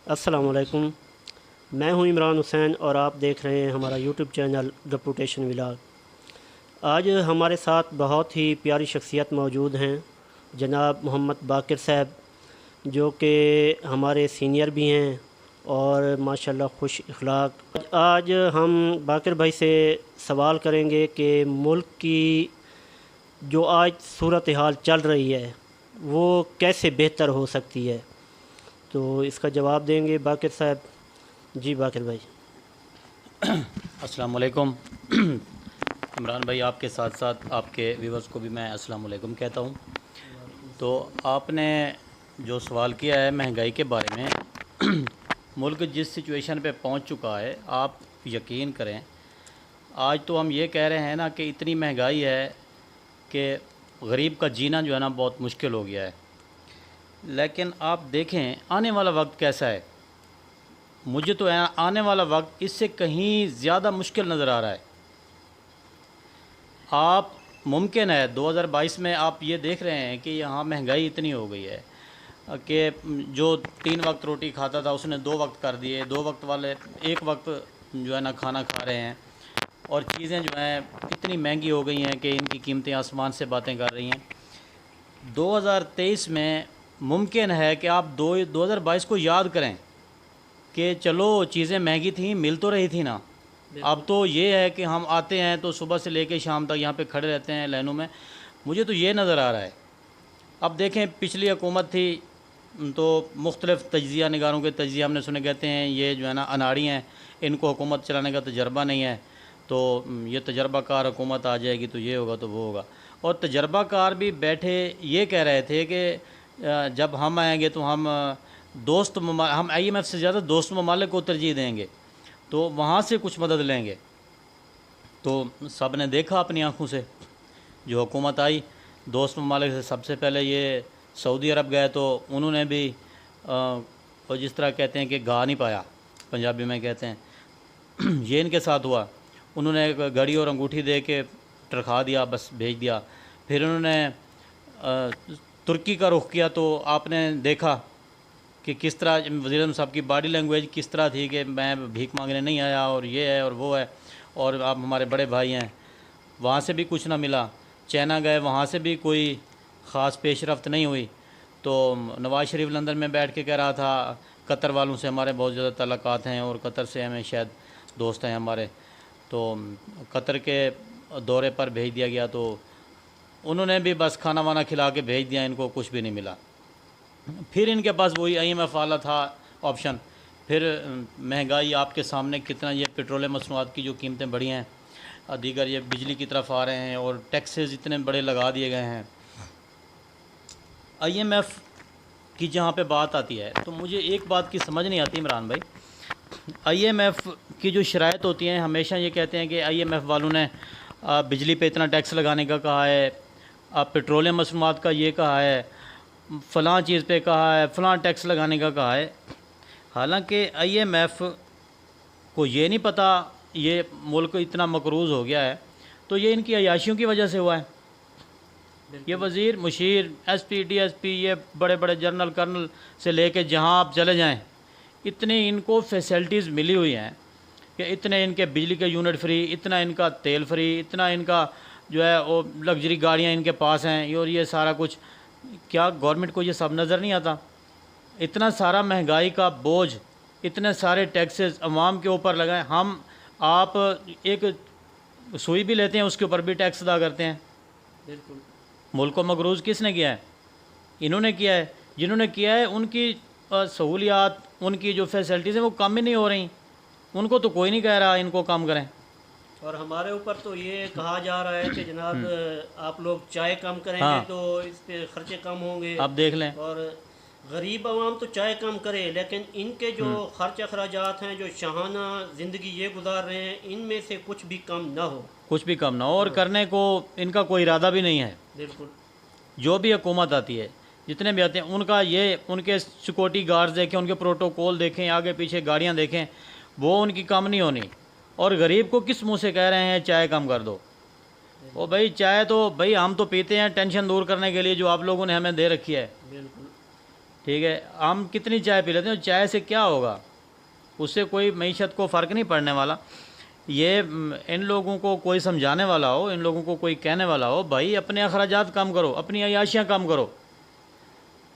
السلام علیکم، میں ہوں عمران حسین اور آپ دیکھ رہے ہیں ہمارا یوٹیوب چینل گپوٹیشن ولاگ۔ آج ہمارے ساتھ بہت ہی پیاری شخصیت موجود ہیں، جناب محمد باقر صاحب، جو کہ ہمارے سینئر بھی ہیں اور ماشاءاللہ خوش اخلاق۔ آج ہم باقر بھائی سے سوال کریں گے کہ ملک کی جو آج صورتحال چل رہی ہے وہ کیسے بہتر ہو سکتی ہے، تو اس کا جواب دیں گے باقر صاحب۔ جی باقر بھائی۔ السلام علیکم عمران بھائی، آپ کے ساتھ ساتھ آپ کے ویورز کو بھی میں السلام علیکم کہتا ہوں۔ تو آپ نے جو سوال کیا ہے مہنگائی کے بارے میں، ملک جس سچویشن پہ پہنچ چکا ہے، آپ یقین کریں، آج تو ہم یہ کہہ رہے ہیں نا کہ اتنی مہنگائی ہے کہ غریب کا جینا جو ہے نا بہت مشکل ہو گیا ہے۔ لیکن آپ دیکھیں آنے والا وقت کیسا ہے۔ مجھے تو آنے والا وقت اس سے کہیں زیادہ مشکل نظر آ رہا ہے۔ آپ ممکن ہے 2022 میں آپ یہ دیکھ رہے ہیں کہ یہاں مہنگائی اتنی ہو گئی ہے کہ جو 3 وقت روٹی کھاتا تھا اس نے 2 وقت کر دیے، 2 وقت والے 1 وقت جو ہے نا کھانا کھا رہے ہیں، اور چیزیں جو ہیں اتنی مہنگی ہو گئی ہیں کہ ان کی قیمتیں آسمان سے باتیں کر رہی ہیں۔ 2023 میں ممکن ہے کہ آپ 2022 کو یاد کریں کہ چلو چیزیں مہنگی تھیں، مل تو رہی تھی نا۔ اب تو یہ ہے کہ ہم آتے ہیں تو صبح سے لے کے شام تک یہاں پہ کھڑے رہتے ہیں لائنوں میں۔ مجھے تو یہ نظر آ رہا ہے۔ اب دیکھیں پچھلی حکومت تھی تو مختلف تجزیہ نگاروں کے تجزیہ ہم نے سنے، کہتے ہیں یہ جو ہے نا اناڑی ہیں، ان کو حکومت چلانے کا تجربہ نہیں ہے، تو یہ تجربہ کار حکومت آ جائے گی تو یہ ہوگا تو وہ ہوگا۔ اور تجربہ کار بھی بیٹھے یہ کہہ رہے تھے کہ جب ہم آئیں گے تو ہم ہم IMF سے زیادہ دوست ممالک کو ترجیح دیں گے، تو وہاں سے کچھ مدد لیں گے۔ تو سب نے دیکھا اپنی آنکھوں سے، جو حکومت آئی دوست ممالک سے سب سے پہلے یہ سعودی عرب گئے، تو انہوں نے بھی اور جس طرح کہتے ہیں کہ گا نہیں پایا، پنجابی میں کہتے ہیں، یہ ان کے ساتھ ہوا۔ انہوں نے گھڑی اور انگوٹھی دے کے ٹرکھا دیا، بس بھیج دیا۔ پھر انہوں نے ترکی کا رخ کیا، تو آپ نے دیکھا کہ کس طرح وزیر اعظم صاحب کی باڈی لینگویج کس طرح تھی کہ میں بھیک مانگنے نہیں آیا، اور یہ ہے اور وہ ہے، اور آپ ہمارے بڑے بھائی ہیں۔ وہاں سے بھی کچھ نہ ملا۔ چائنا گئے، وہاں سے بھی کوئی خاص پیش رفت نہیں ہوئی۔ تو نواز شریف لندن میں بیٹھ کے کہہ رہا تھا قطر والوں سے ہمارے بہت زیادہ تعلقات ہیں اور قطر سے ہمیں شاید دوست ہیں ہمارے، تو قطر کے دورے پر بھیج دیا گیا، تو انہوں نے بھی بس کھانا وانا کھلا کے بھیج دیا، ان کو کچھ بھی نہیں ملا۔ پھر ان کے پاس وہی IMF والا تھا آپشن۔ پھر مہنگائی آپ کے سامنے کتنا، یہ پیٹرولیم مصنوعات کی جو قیمتیں بڑھی ہیں، دیگر یہ بجلی کی طرف آ رہے ہیں، اور ٹیکسز اتنے بڑے لگا دیے گئے ہیں۔ IMF کی جہاں پہ بات آتی ہے تو مجھے ایک بات کی سمجھ نہیں آتی عمران بھائی۔ IMF کی جو شرائط ہوتی ہیں، ہمیشہ یہ کہتے ہیں کہ IMF والوں نے بجلی پہ اتنا ٹیکس لگانے کا کہا ہے، پیٹرولیم مصنوعات کا یہ کہا ہے، فلاں چیز پہ کہا ہے، فلاں ٹیکس لگانے کا کہا ہے۔ حالانکہ IMF کو یہ نہیں پتہ یہ ملک اتنا مقروض ہو گیا ہے تو یہ ان کی عیاشیوں کی وجہ سے ہوا ہے۔ یہ وزیر، مشیر، SP DSP، یہ بڑے بڑے جنرل کرنل سے لے کے جہاں آپ چلے جائیں، اتنے ان کو فیسلٹیز ملی ہوئی ہیں کہ اتنے ان کے بجلی کے یونٹ فری، اتنا ان کا تیل فری، اتنا ان کا جو ہے وہ لگژری گاڑیاں ان کے پاس ہیں، اور یہ سارا کچھ۔ کیا گورنمنٹ کو یہ سب نظر نہیں آتا؟ اتنا سارا مہنگائی کا بوجھ، اتنے سارے ٹیکسز عوام کے اوپر لگائیں، آپ ایک سوئی بھی لیتے ہیں اس کے اوپر بھی ٹیکس ادا کرتے ہیں۔ بالکل۔ ملک کو مقروض کس نے کیا ہے؟ انہوں نے کیا ہے۔ جنہوں نے کیا ہے ان کی سہولیات، ان کی جو فیسلٹیز ہیں وہ کم ہی نہیں ہو رہی، ان کو تو کوئی نہیں کہہ رہا ان کو کم کریں۔ اور ہمارے اوپر تو یہ کہا جا رہا ہے کہ جناب آپ لوگ چائے کم کریں گے تو اس پہ خرچے کم ہوں گے، آپ دیکھ لیں، اور غریب عوام تو چائے کم کرے، لیکن ان کے جو خرچ اخراجات ہیں، جو شاہانہ زندگی یہ گزار رہے ہیں، ان میں سے کچھ بھی کم نہ ہو، کچھ بھی کم نہ ہو، اور کرنے کو ان کا کوئی ارادہ بھی نہیں ہے۔ بالکل۔ جو بھی حکومت آتی ہے، جتنے بھی آتے ہیں، ان کا یہ، ان کے سیکورٹی گارڈز دیکھیں، ان کے پروٹوکول دیکھیں، آگے پیچھے گاڑیاں دیکھیں، وہ ان کی کم نہیں ہونی۔ اور غریب کو کس منہ سے کہہ رہے ہیں چائے کم کر دو؟ وہ بھائی چائے تو بھائی ہم تو پیتے ہیں ٹینشن دور کرنے کے لیے جو آپ لوگوں نے ہمیں دے رکھی ہے۔ بالکل۔ ٹھیک ہے، ہم کتنی چائے پی لیتے ہیں، چائے سے کیا ہوگا، اس سے کوئی معیشت کو فرق نہیں پڑنے والا۔ یہ ان لوگوں کو کوئی سمجھانے والا ہو، ان لوگوں کو کوئی کہنے والا ہو بھائی اپنے اخراجات کم کرو، اپنی عیاشیاں کم کرو۔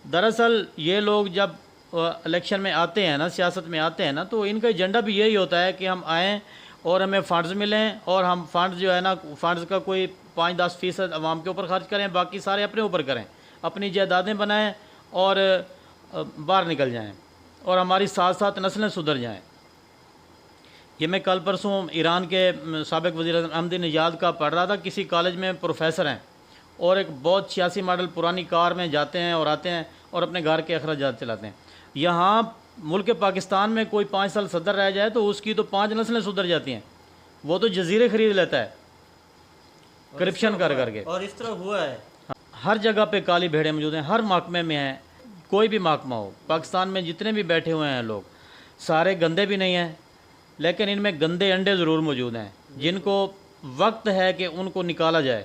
دراصل یہ لوگ جب الیکشن میں آتے ہیں نا، سیاست میں آتے ہیں نا، تو ان کا ایجنڈا بھی یہی ہوتا ہے کہ ہم آئیں اور ہمیں فنڈز ملیں، اور ہم فنڈز جو ہے نا، فنڈز کا کوئی 5-10% عوام کے اوپر خرچ کریں، باقی سارے اپنے اوپر کریں، اپنی جائیدادیں بنائیں اور باہر نکل جائیں، اور ہماری ساتھ ساتھ نسلیں سدھر جائیں۔ یہ میں کل پرسوں ایران کے سابق وزیر اعظم احمدی نژاد کا پڑھ رہا تھا، کسی کالج میں پروفیسر ہیں، اور ایک بہت 86 ماڈل پرانی کار میں جاتے ہیں اور آتے ہیں اور اپنے گھر کے اخراجات چلاتے ہیں۔ یہاں ملک پاکستان میں کوئی 5 سال صدر رہ جائے تو اس کی تو 5 نسلیں سدھر جاتی ہیں، وہ تو جزیرے خرید لیتا ہے کرپشن کر کر کے۔ اور اس طرح ہوا ہے، ہر جگہ پہ کالی بھیڑیں موجود ہیں، ہر محکمے میں ہیں، کوئی بھی محکمہ ہو پاکستان میں جتنے بھی بیٹھے ہوئے ہیں لوگ، سارے گندے بھی نہیں ہیں، لیکن ان میں گندے انڈے ضرور موجود ہیں، جن کو وقت ہے کہ ان کو نکالا جائے،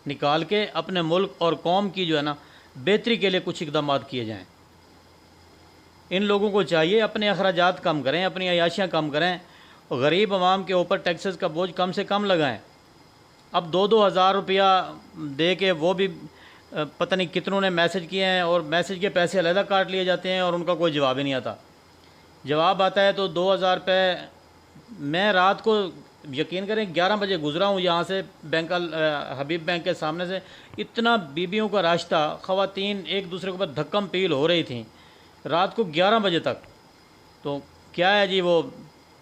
نکال کے اپنے ملک اور قوم کی جو ہے نا بہتری کے لیے کچھ اقدامات کیے جائیں۔ ان لوگوں کو چاہیے اپنے اخراجات کم کریں، اپنی عیاشیاں کم کریں، غریب عوام کے اوپر ٹیکسز کا بوجھ کم سے کم لگائیں۔ اب 2-2 ہزار روپیہ دے کے وہ بھی پتہ نہیں کتنوں نے میسج کیے ہیں، اور میسج کے پیسے علیحدہ کاٹ لیے جاتے ہیں اور ان کا کوئی جواب ہی نہیں آتا۔ جواب آتا ہے تو 2000 روپے۔ میں رات کو یقین کریں 11 بجے گزرا ہوں یہاں سے بینک حبیب بینک کے سامنے سے، اتنا بیویوں کا رش تھا، خواتین ایک دوسرے کے اوپر دھکم پیل ہو رہی تھیں رات کو 11 بجے تک۔ تو کیا ہے جی، وہ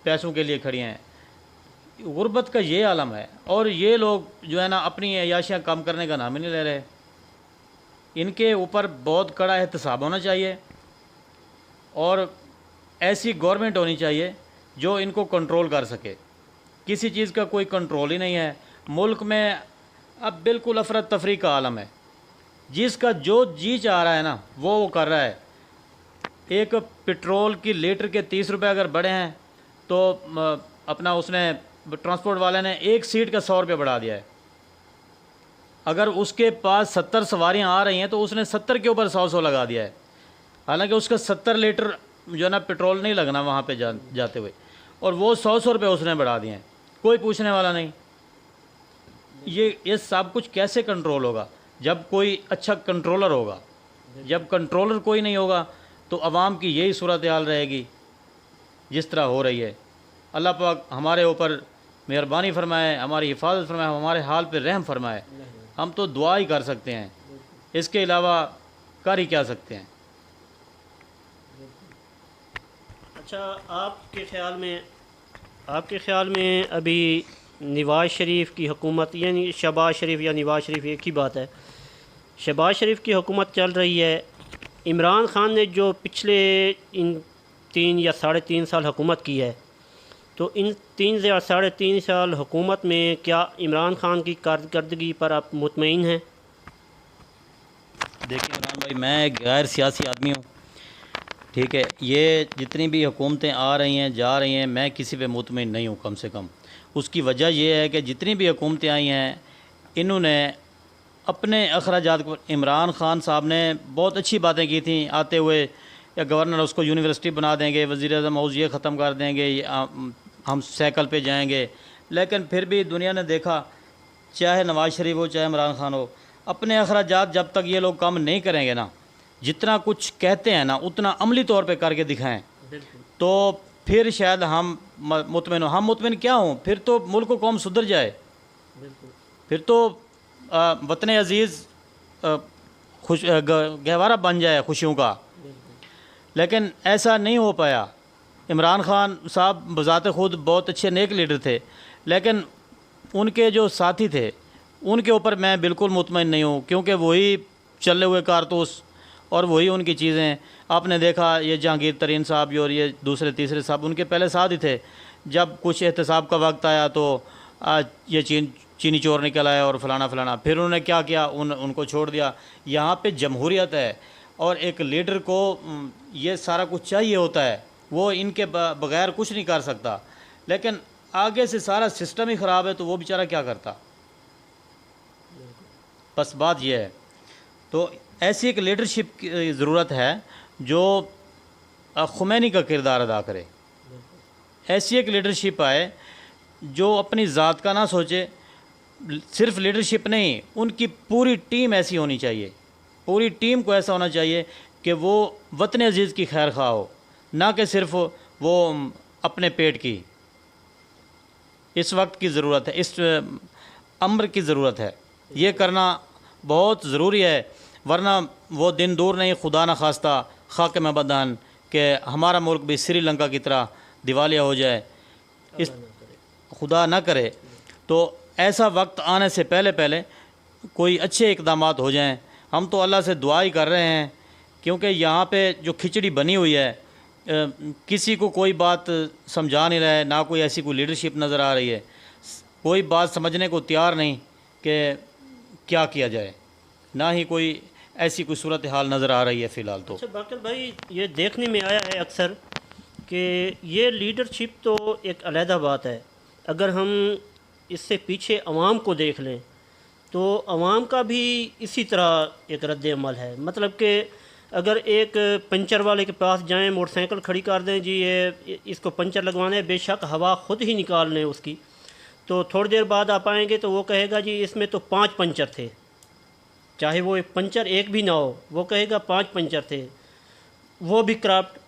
پیسوں کے لیے کھڑی ہیں۔ غربت کا یہ عالم ہے، اور یہ لوگ جو ہے نا اپنی عیاشیاں کم کرنے کا نام ہی نہیں لے رہے۔ ان کے اوپر بہت کڑا احتساب ہونا چاہیے، اور ایسی گورنمنٹ ہونی چاہیے جو ان کو کنٹرول کر سکے۔ کسی چیز کا کوئی کنٹرول ہی نہیں ہے ملک میں، اب بالکل افراتفری کا عالم ہے، جس کا جو جی چاہ رہا ہے نا وہ کر رہا ہے۔ ایک پٹرول کی لیٹر کے 30 روپے اگر بڑھے ہیں تو اپنا اس نے ٹرانسپورٹ والے نے ایک سیٹ کا 100 روپے بڑھا دیا ہے۔ اگر اس کے پاس 70 سواریاں آ رہی ہیں تو اس نے 70 کے اوپر 100 لگا دیا ہے، حالانکہ اس کا 70 لیٹر جو ہے نا پٹرول نہیں لگنا وہاں پہ جاتے ہوئے، اور وہ 100 روپے اس نے بڑھا دیے ہیں، کوئی پوچھنے والا نہیں۔ یہ سب کچھ کیسے کنٹرول ہوگا جب کوئی اچھا کنٹرولر ہوگا؟ جب کنٹرولر کوئی نہیں ہوگا تو عوام کی یہی صورتحال رہے گی جس طرح ہو رہی ہے۔ اللہ پاک ہمارے اوپر مہربانی فرمائے، ہماری حفاظت فرمائے، ہمارے حال پہ رحم فرمائے۔ ہم تو دعا ہی کر سکتے ہیں، اس کے علاوہ کر ہی کیا سکتے ہیں۔ اچھا، آپ کے خیال میں ابھی نواز شریف کی حکومت، یعنی شہباز شریف یا نواز شریف ایک ہی بات ہے، شہباز شریف کی حکومت چل رہی ہے، عمران خان نے جو پچھلے ان 3 یا 3.5 سال حکومت کی ہے، تو ان 3 یا 3.5 سال حکومت میں کیا عمران خان کی کارکردگی پر آپ مطمئن ہیں؟ دیکھیں عمران بھائی، میں ایک غیر سیاسی آدمی ہوں، ٹھیک ہے، یہ جتنی بھی حکومتیں آ رہی ہیں جا رہی ہیں، میں کسی پہ مطمئن نہیں ہوں کم سے کم۔ اس کی وجہ یہ ہے کہ جتنی بھی حکومتیں آئی ہیں انہوں نے اپنے اخراجات کو، عمران خان صاحب نے بہت اچھی باتیں کی تھیں آتے ہوئے، یا گورنر اس کو یونیورسٹی بنا دیں گے، وزیر اعظم ہاؤس یہ ختم کر دیں گے، ہم سائیکل پہ جائیں گے، لیکن پھر بھی دنیا نے دیکھا، چاہے نواز شریف ہو چاہے عمران خان ہو، اپنے اخراجات جب تک یہ لوگ کم نہیں کریں گے نا، جتنا کچھ کہتے ہیں نا اتنا عملی طور پہ کر کے دکھائیں تو پھر شاید ہم مطمئن ہوں۔ ہم مطمئن کیا ہوں؟ پھر تو ملک و قوم سدھر جائے، پھر تو وطن عزیز گہوارہ بن جائے خوشیوں کا، لیکن ایسا نہیں ہو پایا۔ عمران خان صاحب بذات خود بہت اچھے نیک لیڈر تھے، لیکن ان کے جو ساتھی تھے ان کے اوپر میں بالکل مطمئن نہیں ہوں، کیونکہ وہی چلے ہوئے کارتوس اور وہی ان کی چیزیں۔ آپ نے دیکھا یہ جہانگیر ترین صاحب اور یہ دوسرے تیسرے صاحب ان کے پہلے ساتھ ہی تھے، جب کچھ احتساب کا وقت آیا تو یہ چینی چور نکل آیا اور فلانا فلانا، پھر انہوں نے کیا کیا، ان کو چھوڑ دیا۔ یہاں پہ جمہوریت ہے اور ایک لیڈر کو یہ سارا کچھ چاہیے ہوتا ہے، وہ ان کے بغیر کچھ نہیں کر سکتا، لیکن آگے سے سارا سسٹم ہی خراب ہے تو وہ بیچارہ کیا کرتا۔ بس بات یہ ہے۔ تو ایسی ایک لیڈرشپ کی ضرورت ہے جو خمینی کا کردار ادا کرے. ایسی ایک لیڈرشپ آئے جو اپنی ذات کا نہ سوچے. صرف لیڈرشپ نہیں، ان کی پوری ٹیم ایسی ہونی چاہیے. پوری ٹیم کو ایسا ہونا چاہیے کہ وہ وطن عزیز کی خیر خواہ ہو، نہ کہ صرف وہ اپنے پیٹ کی. اس وقت کی ضرورت ہے، اس امر کی ضرورت ہے. یہ کرنا بہت ضروری ہے، ورنہ وہ دن دور نہیں، خدا نہ خواستہ خاک میں بدن، کہ ہمارا ملک بھی سری لنکا کی طرح دیوالیہ ہو جائے. اس خدا نہ کرے. تو ایسا وقت آنے سے پہلے کوئی اچھے اقدامات ہو جائیں. ہم تو اللہ سے دعا ہی کر رہے ہیں، کیونکہ یہاں پہ جو کھچڑی بنی ہوئی ہے، کسی کو کوئی بات سمجھا نہیں رہا ہے، نہ کوئی ایسی کوئی لیڈرشپ نظر آ رہی ہے. کوئی بات سمجھنے کو تیار نہیں کہ کیا کیا جائے، نہ ہی کوئی ایسی کوئی صورتحال نظر آ رہی ہے فی الحال. تو اچھا باقر بھائی، یہ دیکھنے میں آیا ہے اکثر کہ یہ لیڈرشپ تو ایک علیحدہ بات ہے. اگر ہم اس سے پیچھے عوام کو دیکھ لیں تو عوام کا بھی اسی طرح ایک رد عمل ہے. مطلب کہ اگر ایک پنچر والے کے پاس جائیں، موٹر سائیکل کھڑی کر دیں، جی یہ اس کو پنچر لگوانا ہے، بے شک ہوا خود ہی نکال لیں اس کی، تو تھوڑی دیر بعد آپ آئیں گے تو وہ کہے گا جی اس میں تو 5 پنچر تھے. چاہے وہ ایک پنچر ایک بھی نہ ہو، وہ کہے گا 5 پنچر تھے. وہ بھی کرپٹ.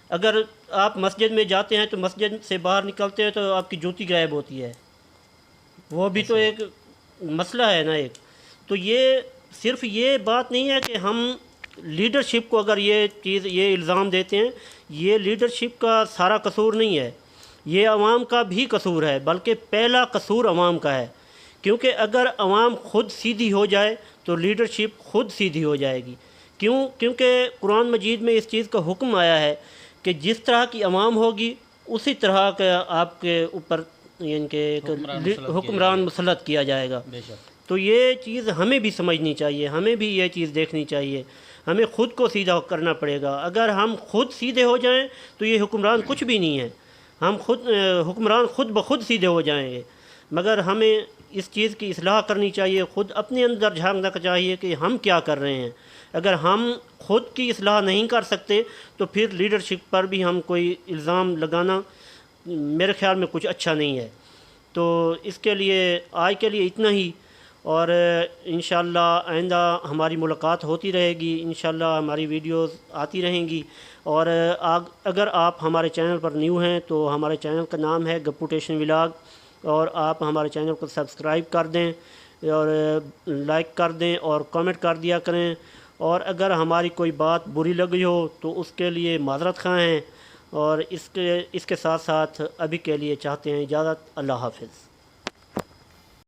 اگر آپ مسجد میں جاتے ہیں تو مسجد سے باہر نکلتے ہیں تو آپ کی جوتی غائب ہوتی ہے. وہ بھی تو ایک مسئلہ ہے نا ایک. تو یہ صرف یہ بات نہیں ہے کہ ہم لیڈرشپ کو اگر یہ الزام دیتے ہیں، یہ لیڈرشپ کا سارا قصور نہیں ہے، یہ عوام کا بھی قصور ہے، بلکہ پہلا قصور عوام کا ہے. کیونکہ اگر عوام خود سیدھی ہو جائے تو لیڈرشپ خود سیدھی ہو جائے گی. کیونکہ قرآن مجید میں اس چیز کا حکم آیا ہے کہ جس طرح کی عوام ہوگی اسی طرح کا آپ کے اوپر یعنی کہ ایک حکمران مسلط کیا جائے گا. تو یہ چیز ہمیں بھی سمجھنی چاہیے، ہمیں بھی یہ چیز دیکھنی چاہیے. ہمیں خود کو سیدھا کرنا پڑے گا. اگر ہم خود سیدھے ہو جائیں تو یہ حکمران کچھ بھی نہیں ہے. ہم حکمران خود بخود سیدھے ہو جائیں گے. مگر ہمیں اس چیز کی اصلاح کرنی چاہیے، خود اپنے اندر جھانکنا چاہیے کہ ہم کیا کر رہے ہیں. اگر ہم خود کی اصلاح نہیں کر سکتے تو پھر لیڈرشپ پر بھی ہم کوئی الزام لگانا میرے خیال میں کچھ اچھا نہیں ہے. تو اس کے لیے آج کے لیے اتنا ہی، اور انشاءاللہ آئندہ ہماری ملاقات ہوتی رہے گی. انشاءاللہ ہماری ویڈیوز آتی رہیں گی. اور اگر آپ ہمارے چینل پر نیو ہیں تو ہمارے چینل کا نام ہے گپوٹیشن ولاگ، اور آپ ہمارے چینل کو سبسکرائب کر دیں اور لائک کر دیں اور کامنٹ کر دیا کریں. اور اگر ہماری کوئی بات بری لگی ہو تو اس کے لیے معذرت خواہ ہیں. اور اس کے ساتھ ساتھ ابھی کے لیے چاہتے ہیں اجازت. اللہ حافظ.